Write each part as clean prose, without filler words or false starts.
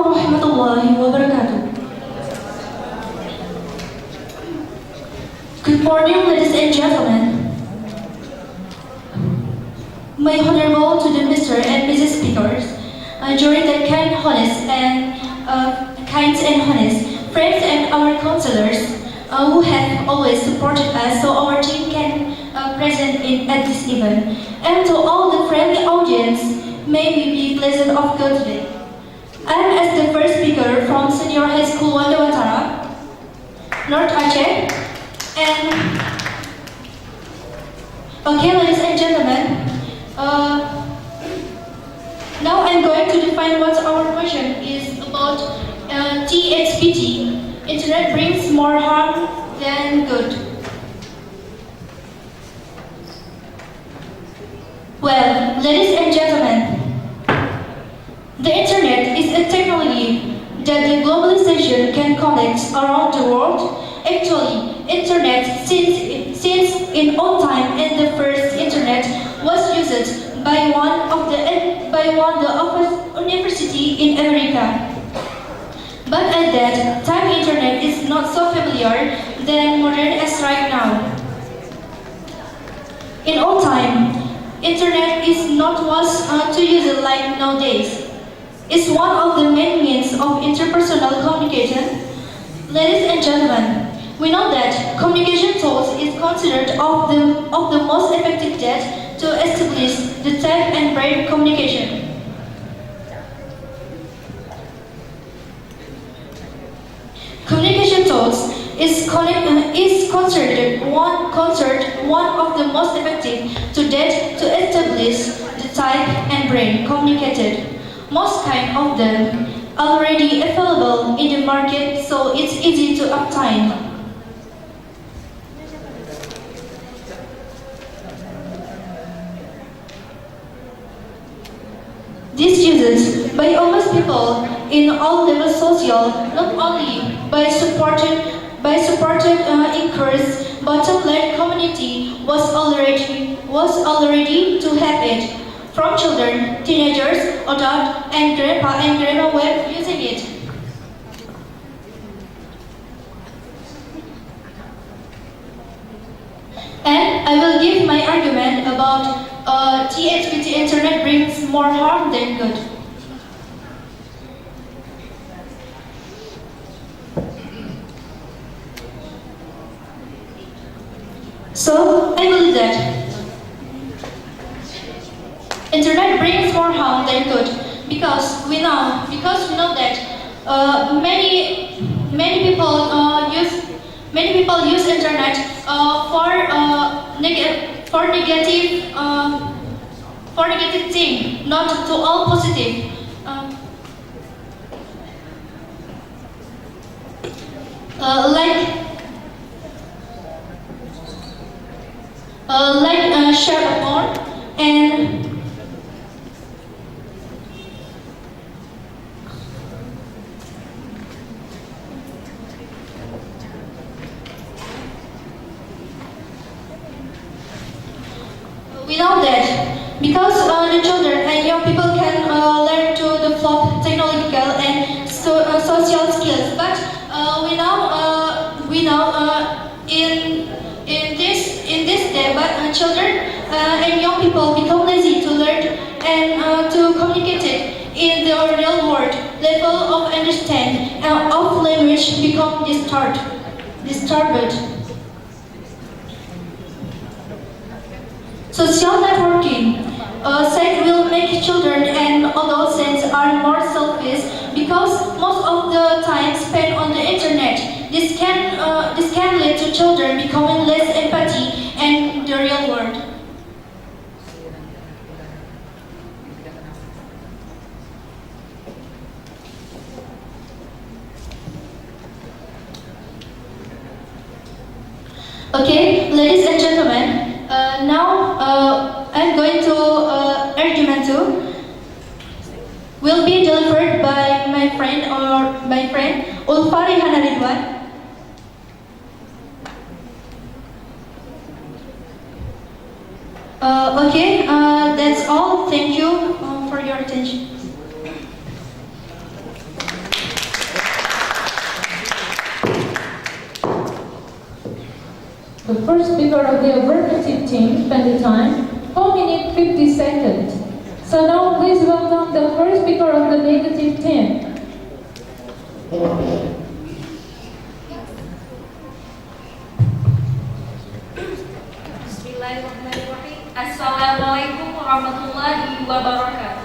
warahmatullahi wabarakatuh. Good morning, ladies and gentlemen. My honorable to the Mr. and Mrs. Speakers, during the kind and honest friends and our counselors who have always supported us so our team can present at this event, and to all the friendly audience, may we be pleasant of God today. I am as the first speaker from Senior High School Wandawantara, North Aceh, and okay, ladies and gentlemen, now I'm going to define what our question is about TXPT. Internet brings more harm than good. Well, ladies and gentlemen, the internet is a technology that the globalization can connect around the world. Actually, internet since in old time and the first internet was used by one of the university in America. But at that time, internet is not so familiar than modern as right now. In old time, internet is not was to use it like nowadays. It's one of the main means of interpersonal communication. Ladies and gentlemen, we know that communication tools is considered of the most effective that to establish the type and brain communication. Communication tools is considered one of the most effective to that to establish the type and brain communicated. Most kind of them already available in the market, so it's easy to obtain. This uses by almost people in all levels social, not only by supported increased bottom-line community was already to have it. From children, teenagers, adults, and grandpa and grandma were using it. And I will give my argument about TXPT internet brings more harm than good. So I believe that internet brings more harm than good because we know that many people use internet for negative thing, not to all positive. Share a porn and we know that because the children and young people can learn to develop technological and social skills, but we know in this day, but children and young people become lazy to learn and to communicate it in the real world. Level of understanding of language become disturbed. Social networking site will make children and adolescents are more selfish because most of the time spent on the internet. This can lead to children becoming less empathy in the real world. Okay, ladies and gentlemen, now I'm going to argument 2 will be delivered by my friend Ulfa Rehana Ridwan. Okay, that's all. Thank you for your attention. The first speaker of the affirmative team spent the time 4 minutes 50 seconds. So now please welcome the first speaker of the negative team. Bismillahirrahmanirrahim. Assalamualaikum warahmatullahi wabarakatuh.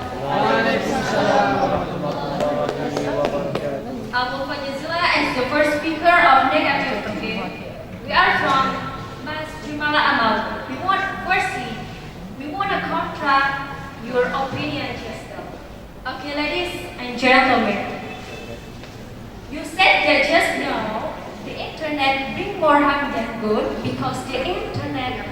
Abu Fajizla is the first speaker of negative. Okay, we are from Mas Jumala Amal. We want to contract your opinion just now. Okay, ladies and gentlemen, you said that just now the internet bring more harm than good because the internet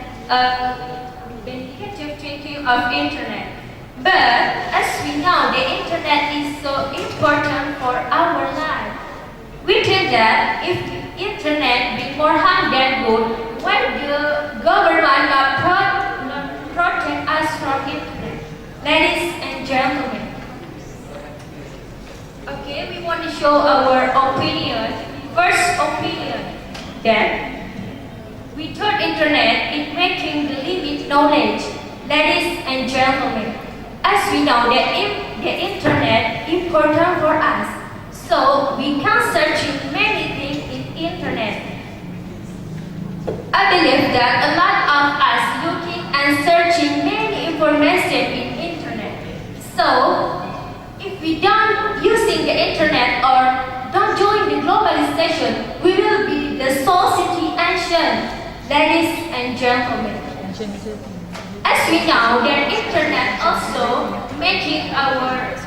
the negative thinking of internet. But as we know, the internet is so important for our life. We think that if the internet bring more harm than good, why the government not protect us from internet? Ladies and gentlemen, okay, we want to show our opinion. First opinion that we thought internet is making the limit knowledge. Ladies and gentlemen, as we know that the internet is important for us, so we can search many things in internet. I believe that a lot of us looking and searching many information in internet. So if we don't using the internet or don't join the globalization, we will be the society ancient. Ladies and gentlemen, as we know that internet also making our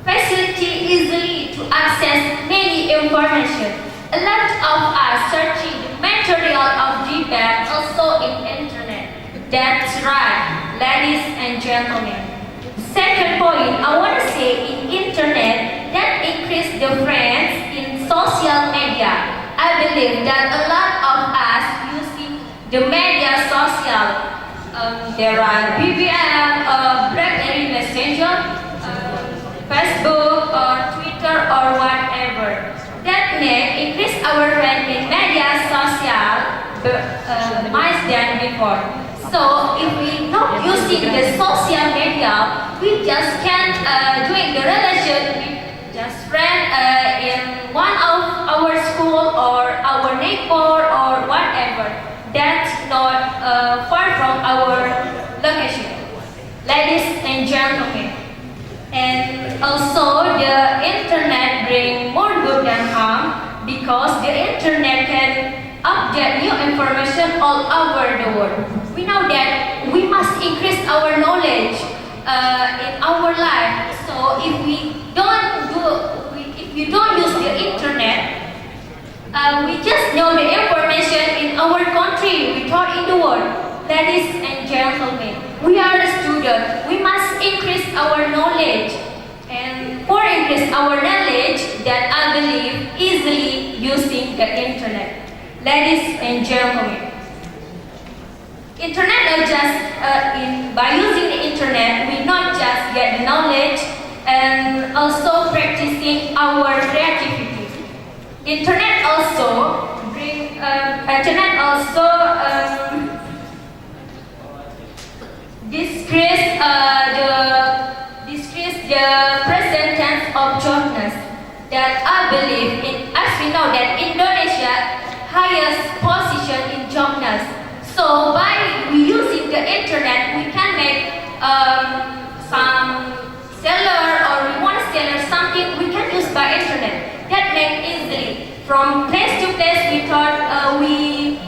facility easily to access many information. A lot of us searching the material of debate also in internet. That's right, ladies and gentlemen. Second point, I want to say in internet that increase the friends in social media. I believe that a lot of us using the media social. There are BBM, BlackBerry Messenger, Facebook or Twitter or whatever. That may increase our friends in media social much than before. So if we not using the social media, we just can't doing the relation with just friend in one of our school or our neighbor or whatever. That's not far from our location. Ladies and gentlemen, and also the internet bring more good than harm because the internet can update new information all over the world. We know that we must increase our knowledge in our life. So if you don't use the internet, we just know the information in our country, we taught in the world. Ladies and gentlemen, we are a student. We must increase our knowledge. And for increase our knowledge, that I believe easily using the internet. Ladies and gentlemen, internet not just by using the internet, we not just get the knowledge and also practicing our creativity. Internet also decrease the present tense of joblessness. That I believe in, as we know that Indonesia highest position in joblessness. So by using the internet, we can make some seller or we want to sell something we can use by internet. That make easily from place to place. We thought we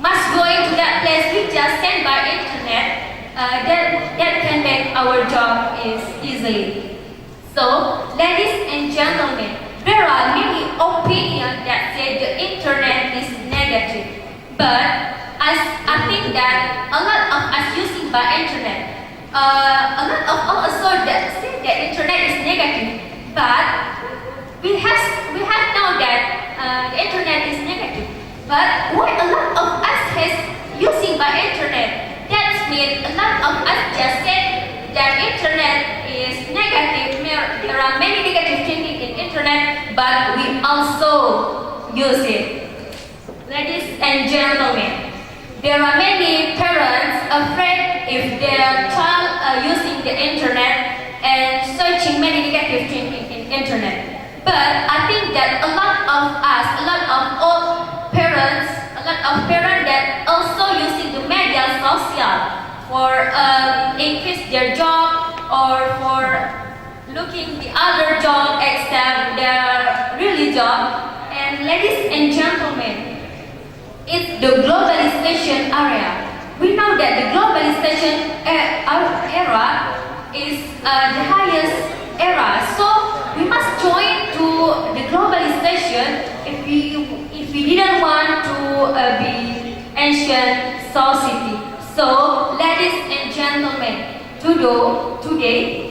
must go into that place. We just send by internet. That can make our job is easily. So, ladies and gentlemen, there are many opinions that say the internet is negative. But as I think that a lot of us using by internet, a lot of also that say that internet is negative. But we have known that the internet is negative. But why a lot of us has using by internet? That means a lot of us just said that internet is negative. There are many negative thinking in internet, but we also use it. Ladies and gentlemen, there are many parents afraid if their child are using the internet and searching many negative things in internet. But I think that a lot of us, a lot of old parents, a lot of parents that also using the media social for increase their job or for looking the other job except their really job. And ladies and gentlemen, it's the globalization area. We know that the globalization era is the highest era. So we must join to the globalization if we didn't want to be ancient society. So ladies and gentlemen, today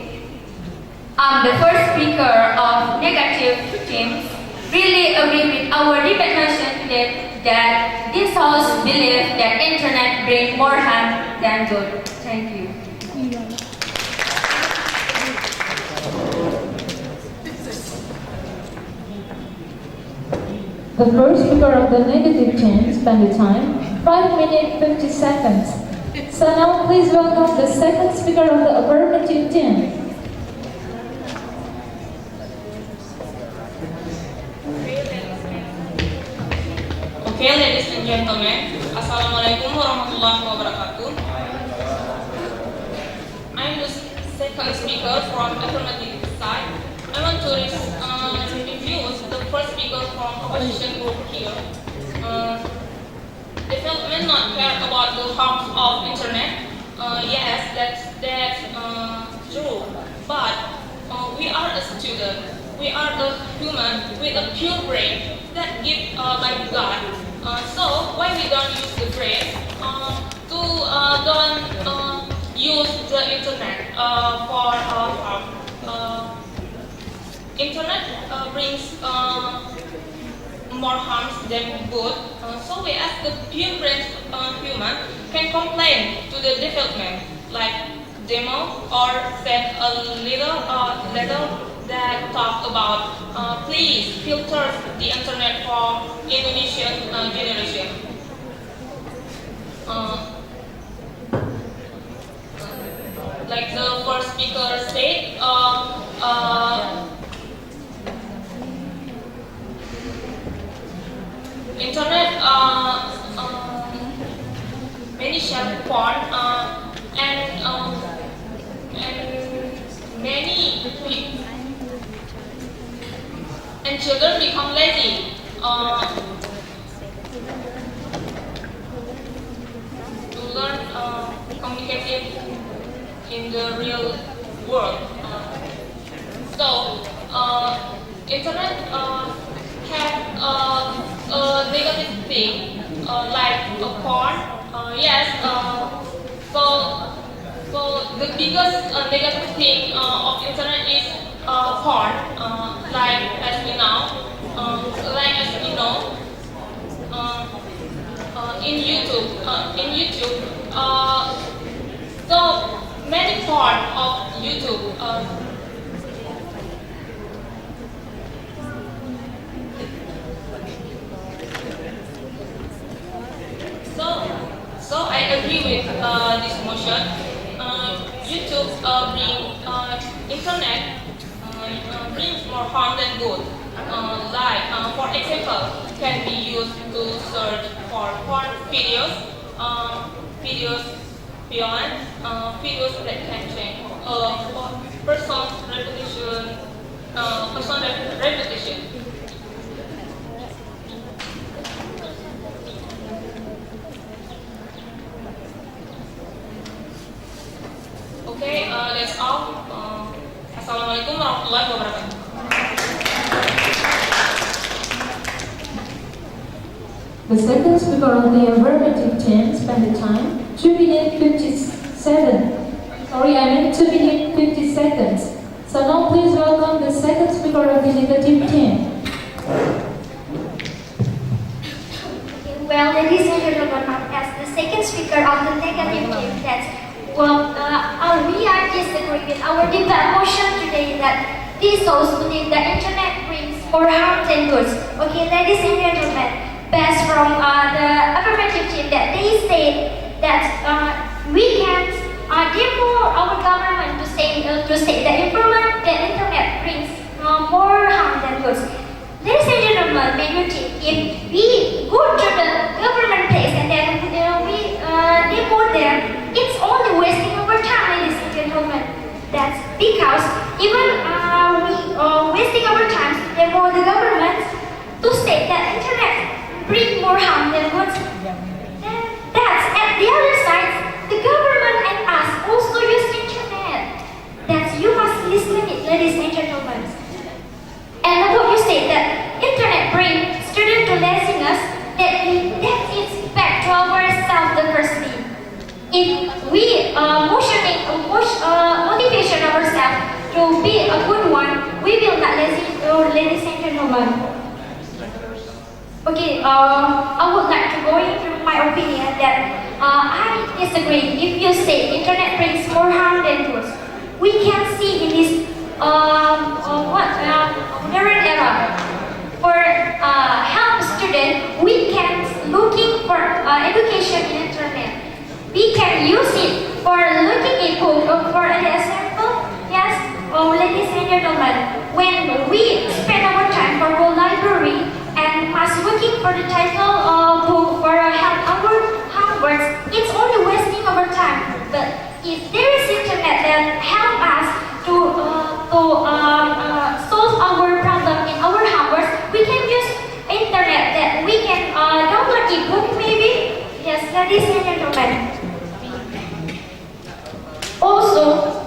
I'm the first speaker of negative teams. Really agree with our debate nation today that this house believes that internet brings more harm than good. Thank you. The first speaker of the negative team spent the time 5 minutes 50 seconds. So now please welcome the second speaker of the affirmative team. Okay, ladies and gentlemen, Assalamualaikum warahmatullahi wabarakatuh. I'm the second speaker from affirmative side. I want to introduce the first speaker from opposition group here. Development not care about the harms of internet. Yes, that's true. But we are a student. We are a human with a pure brain that given by God. So why we don't use the brain to don't use the internet for harm? Internet brings more harms than good. So we as the pure brain human can complain to the development like demo or send a little letter that talk about please filter the internet for Indonesian generation. Like the first speaker said, internet many share porn and many people and children become lazy to learn communicative in the real world. So internet have a negative thing like porn. Yes. So the biggest negative thing of internet is porn. Like as we know, in YouTube, so many porn of YouTube. So I agree with this motion. YouTube internet brings more harm than good. For example, can be used to search for porn videos, videos beyond videos that can change personal reputation. Okay, that's all. Assalamualaikum warahmatullahi wabarakatuh. The second speaker of the affirmative team spent the time 2 minutes 57. Sorry, I meant 2 minutes 50 seconds. So now please welcome the second speaker of the negative team. Well, ladies and gentlemen, as the second speaker of the negative team, we are disagree with our debate motion today that this house believe the internet brings more harm than goods. Okay, ladies and gentlemen, based from the affirmative team that they said that we can therefore our government to say that improvement that internet brings more harm than goods. Ladies and gentlemen, may you think if we go to the government place and then we demo there, it's only wasting our time, ladies and gentlemen. That's because even we wasting our time to demo the government to say that internet bring more harm than goods. That's at the other side, the government and us also use internet. That's you must listen it, ladies and gentlemen. And what you say that internet bring student to laziness, that is back to ourselves the first thing. If we motivation ourselves to be a good one, we will not lazy, ladies and gentlemen. Okay, I would like to go into my opinion that I disagree. If you say internet brings more harm than good, we can see in this modern era for help student, we can looking for education in internet. We can use it for looking at book. For an example, yes, ladies and gentlemen, when we spend our time for the library and us looking for the title book for help our homework, it's only wasting our time. But if there is internet that help us to solve our problem in our homework, we can use internet that we can download ebook maybe. Yes, ladies and gentlemen. Also,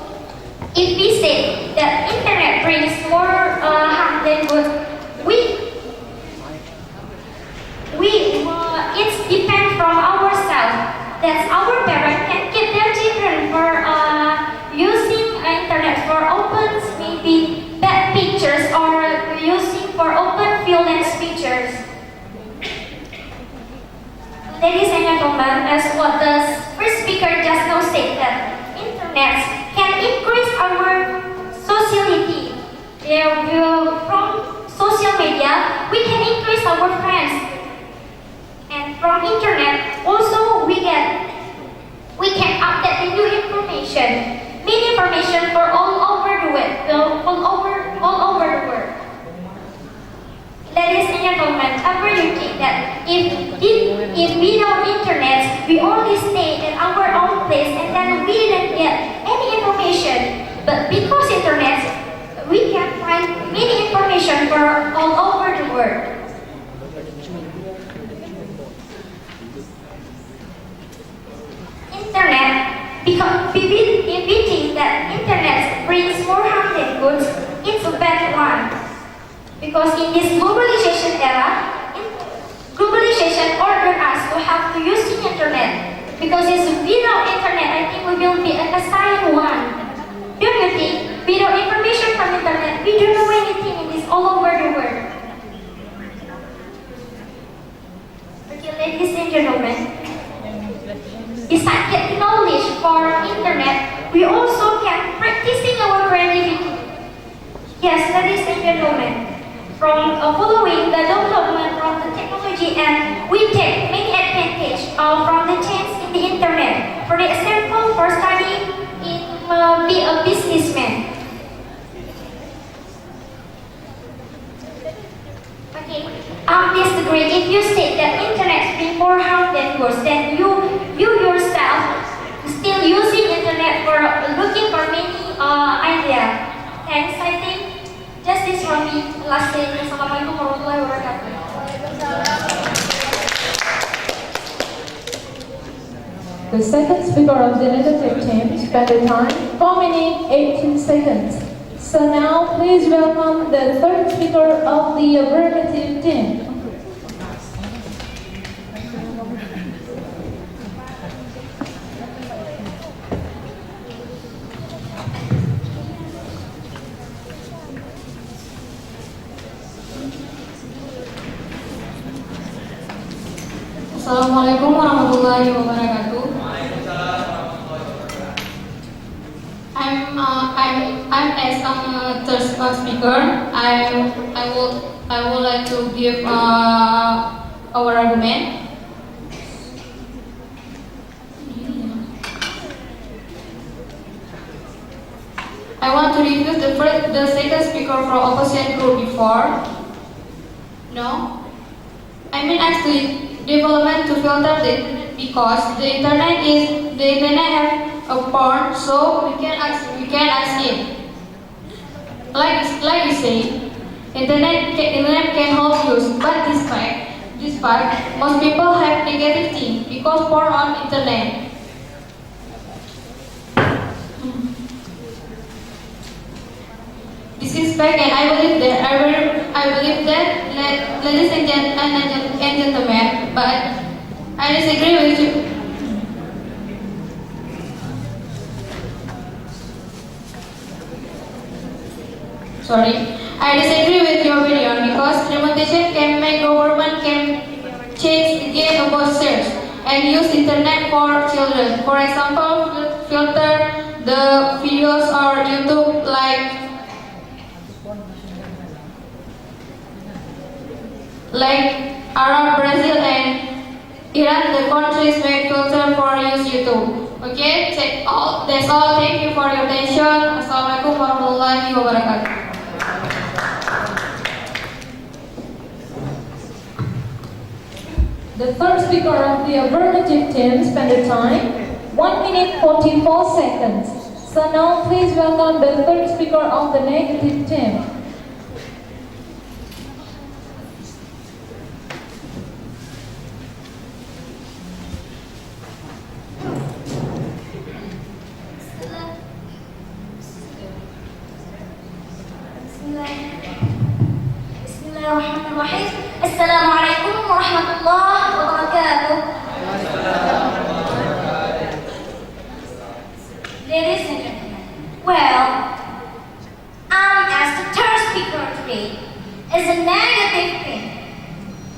if we say that internet brings more harm than good, it's depend from ourselves. That our parents can get their children for using internet for open maybe bad pictures or using for open violence pictures. Ladies and gentlemen, as what the first speaker just now said, that internet can increase our sociality. From social media, we can increase our friends. And from internet, also we can update new information, many information for all over the web, all over the world. Ladies and gentlemen, I really think that if we don't internet, we only stay in our own place and then we didn't get any information. But because internet, we can find many information for all over the world. Internet, because if we think that internet brings more harm than good, it's a bad one. Because in this globalization era, globalization ordered us to have to use the internet. Because it's without internet, I think we will be a silent one. Don't you think? Without information from internet, we don't know anything in this all over the world. Okay, ladies and gentlemen. Besides getting knowledge for internet, we also can practicing our creativity. Yes, ladies and gentlemen, from following the development of the technology, and we take many advantage from the chance in the internet. For example, for studying in be a businessman. Okay, disagree. If you say that internet brings more harm than good, then you yourself still using internet for looking for many idea. Thanks, I think. Just this from me. Last thing. Assalamualaikum warahmatullahi wabarakatuh. The second speaker of the negative team spent the time 4 minutes 18 seconds. So now please welcome the third speaker of the affirmative team. Assalamualaikum warahmatullahi wabarakatuh. I'm as a third speaker. I will I would like to give our argument. I want to review the second speaker from opposition group before. No, I mean actually development to filter it because the internet have a part, so we can ask it. Like you say, internet can help you, but despite most people have negative things because porn on internet. This is fact, and I believe that, ladies and gentlemen, but I disagree with you. I disagree with your opinion because limitation can make government can change the game about search and use internet for children. For example, filter the videos or YouTube like Arab, Brazil, and Iran, the countries make filter for use YouTube. Okay, that's all. Thank you for your attention. Assalamualaikum warahmatullahi wabarakatuh. The third speaker of the affirmative team spent the time 1 minute 44 seconds. So now please welcome the third speaker of the negative team. Bismillahirrahmanirrahim. Assalamualaikum warahmatullahi wabarakatuh. Ladies and gentlemen, well, as the third speaker today is a negative thing.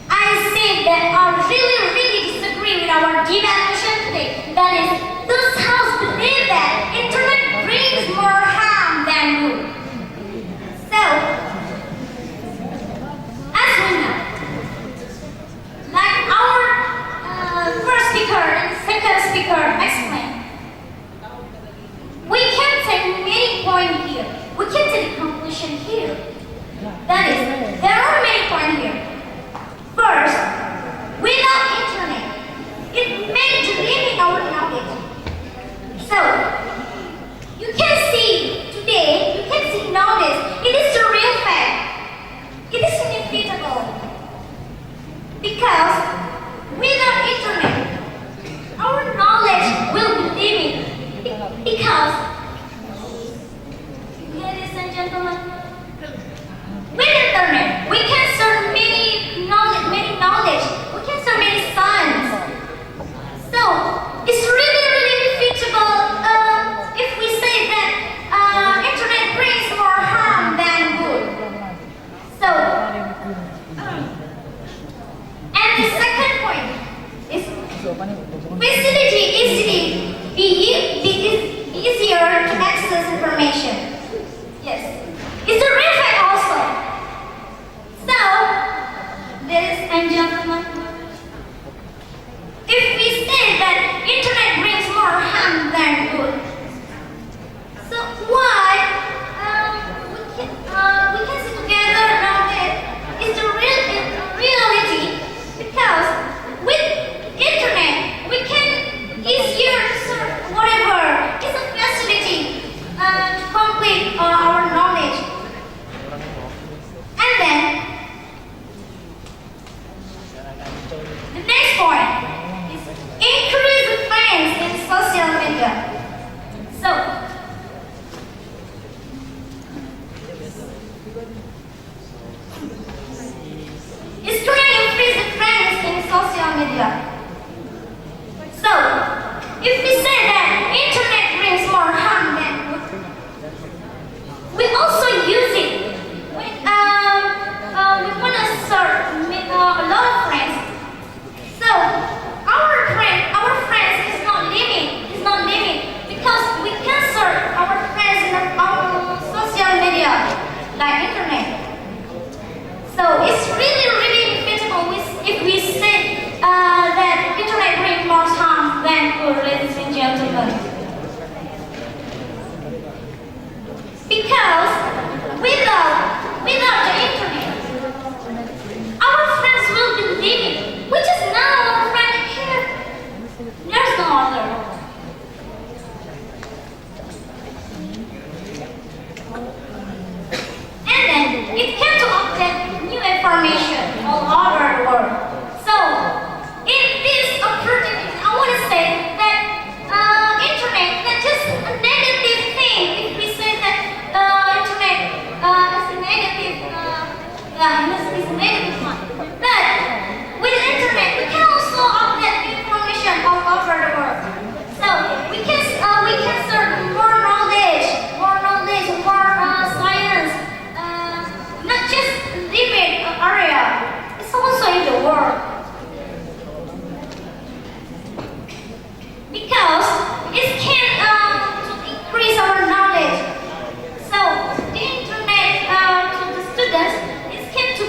I say that I really disagree with our devaluation today. That is, this house believe that internet brings more harm than good. So, as we know, like our first speaker and second speaker explained, we can take many points here. We can take a conclusion here. That is, there are many points here. First, without internet, it may limit our knowledge. So, you can see today, you can see nowadays, it is the real fact. It is inevitable. Because without internet, our knowledge will be limited. Because, ladies and gentlemen, with internet, we can serve many knowledge. We can serve many science. So, it's really inevitable if we say that internet brings more harm than good. So, and the second point is facility be easier to access information. Yes, it's a real fact also. So, ladies and gentlemen, if we say that internet brings more harm than good, so why we can sit together now that it's the reality, because with internet we can easier search whatever is a facility to complete our knowledge. And then the next point is increase the fans in social media. So than good, ladies and gentlemen. Because without the internet, our friends will be living, which is now our friend here. There's no other. And then it can to update new information all over the world. So in this opportunity, I want to say that internet not just a negative thing. If we say that internet is a negative, is a negative one. But with the internet, we can also update information all over the world. So we can search more knowledge, more science, not just limit area. It's also in the world. Because it can to increase our knowledge. So the internet to the students, it can to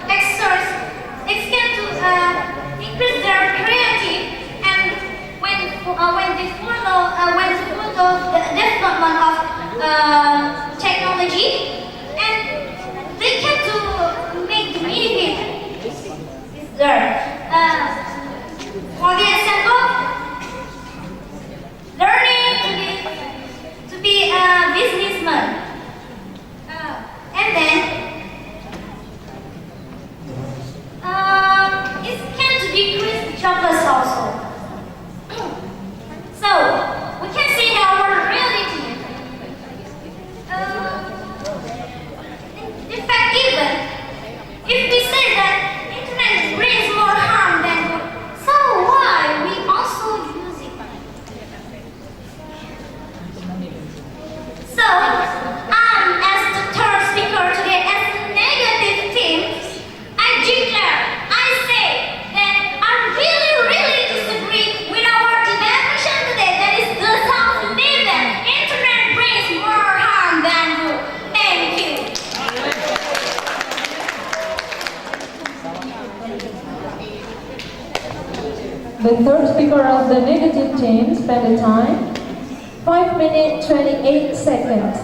exert, it can to increase their creativity, and when they follow the development of technology, and they can to make the benefit is there. For the example, learning to be a businessman, and then it can to decrease jobless also. So we can see our reality. In fact, even if we say that internet brings more harm than good, so why we also use it? So, as the third speaker today, as the negative team, I declare, I say that I really disagree with our evaluation today. That is the self-belief. Internet brings more harm than good. Thank you. The third speaker of the negative team spent the time 5 minutes 28 seconds.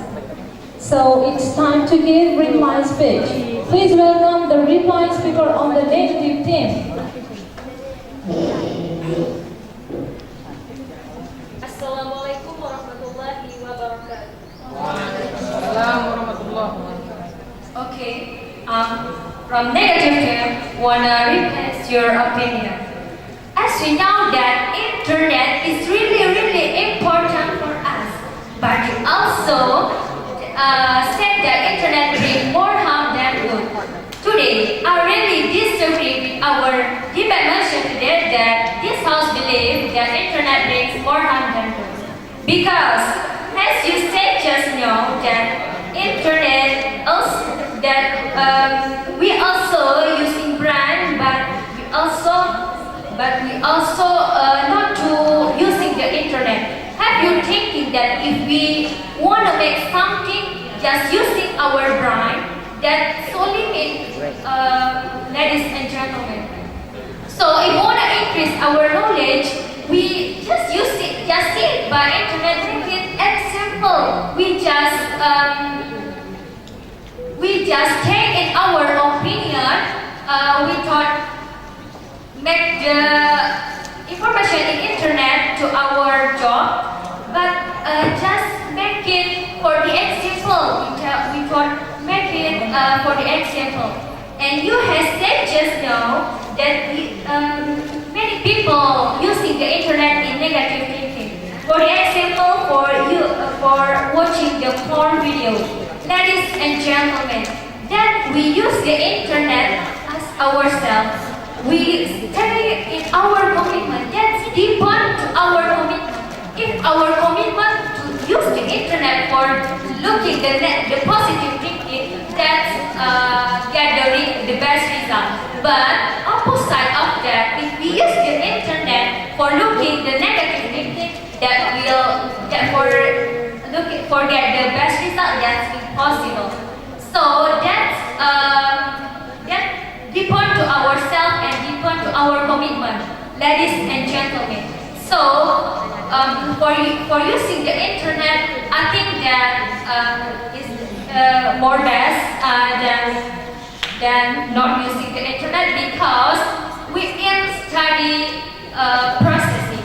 So it's time to give reply speech. Please welcome the reply speaker on the negative team. Assalamualaikum warahmatullahi wabarakatuh. Okay, from negative team, wanna request your opinion. As we know that internet is really important for us, but you also said that internet brings more harm than good. Today, I really disagree with our debate mentioned today that this house believes that internet brings more harm than good. Because, as you said just now, that internet also we also using brand, but we also not to using the internet. Have you thinking that if we want to make something just using our brain, that so limit, ladies and gentlemen. So if we want to increase our knowledge, we just use it, just see it by internet. Make it example. We just take in our opinion. We thought make the information in internet to our job, but just make it for the example. We thought make it for the example. And you have said just now that many people using the internet in negative thinking. For the example, for watching the porn video. Ladies and gentlemen, that we use the internet as ourselves. We stay in our commitment. That's depend to our commitment. If our commitment to use the internet for looking the positive thinking, that's get the best result. But opposite of that, if we use the internet for looking the negative thinking, that will get the best result. That's impossible. So that's depend to ourselves and depend to our commitment. ladies and gentlemen. So, for using the internet, I think that is more best than not using the internet because we can study processing.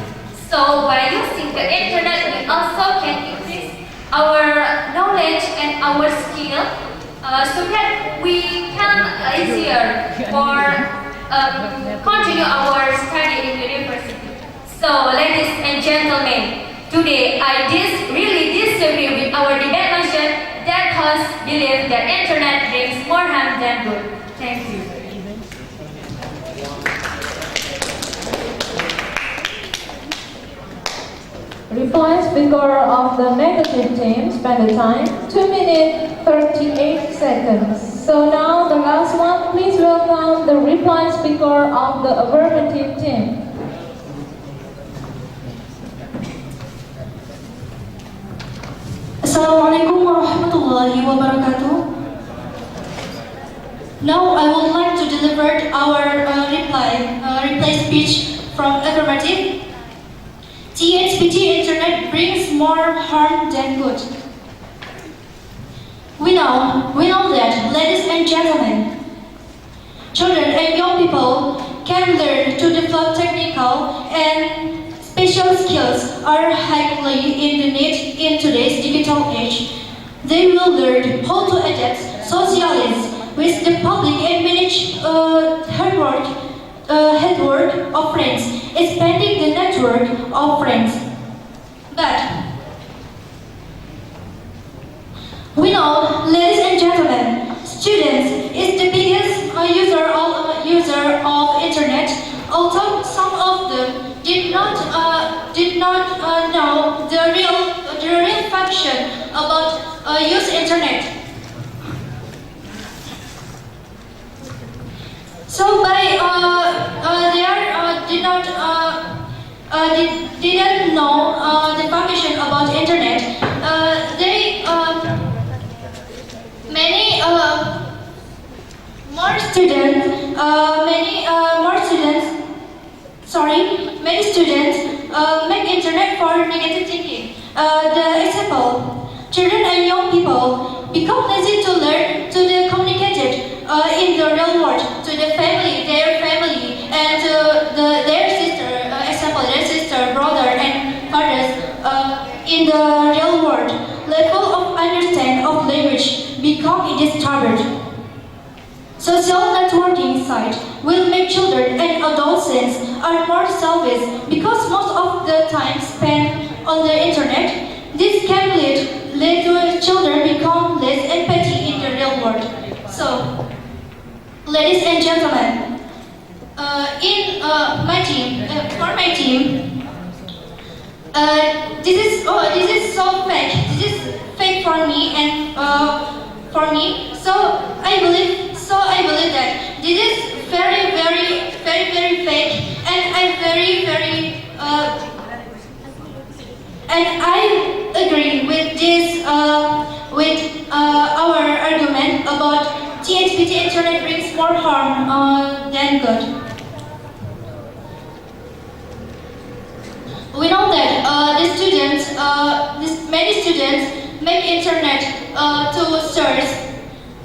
So by using the internet, we also can increase our knowledge and our skill so that we can easier for continue our study in university. So ladies and gentlemen, today I really disagree with our debate motion that has believed that internet brings more harm than good. Thank you. Reply speaker of the negative team spend the time 2 minutes 38 seconds. So now the last one, please welcome the reply speaker of the affirmative team. Assalamualaikum warahmatullahi wabarakatuh. Now I would like to deliver our reply speech from affirmative. THPT internet brings more harm than good. We know that, ladies and gentlemen, children and young people can learn to develop technical and special skills are highly in the need in today's digital age. They will learn how to adapt, socialize with the public and manage network of friends, expanding the network of friends. But we know, ladies and gentlemen, students is the biggest user of internet. Although some of them did not know the real function about use internet. So by didn't know the function about internet. Many students make internet for negative thinking. The example, children and young people become lazy to learn to communicate in the real world to their family, and their sister, brother, and fathers in the real world. Level of understanding of language become disturbed. Social networking sites will make children and adolescents are more selfish because most of the time spent on the internet. This can lead to children become less empathy in the real world. So, ladies and gentlemen, for my team, this is so fake. This is fake for me and for me. So I believe that this is very fake, and I agree with this our argument about THPT internet brings more harm than good. We know that many students make internet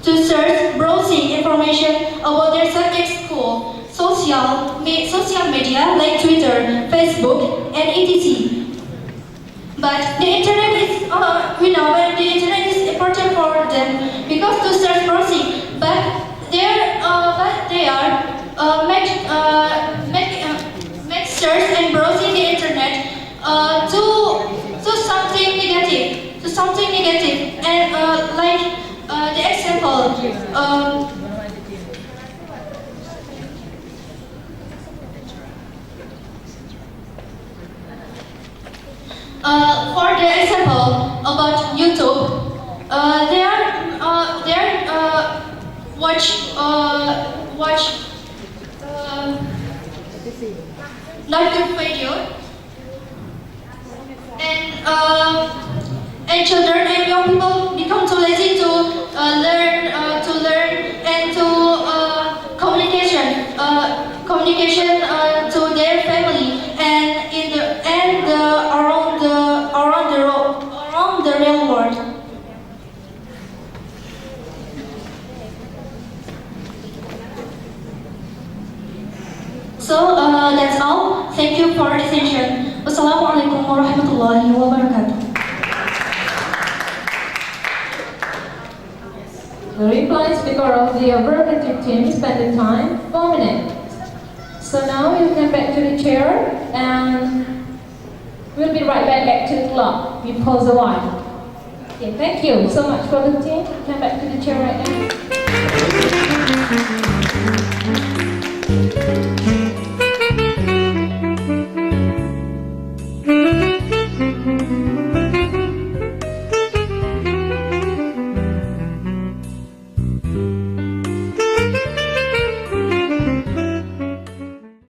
to search browsing information about their subject school, social media like Twitter, Facebook, and etc. But the internet is the internet is important for them because to search browsing, but they are make search and browsing the internet to something negative, and like the example. For the example about YouTube, watch not good video, and children and young people become too lazy to learn and to communication to their family all. Thank you for attention. Wassalamualaikum warahmatullahi wabarakatuh. The reply speaker of the affirmative team spent the time 4 minutes. So now you come back to the chair and we'll be right back to the clock. We pause a while. Okay, thank you so much for the team. Come back to the chair right now.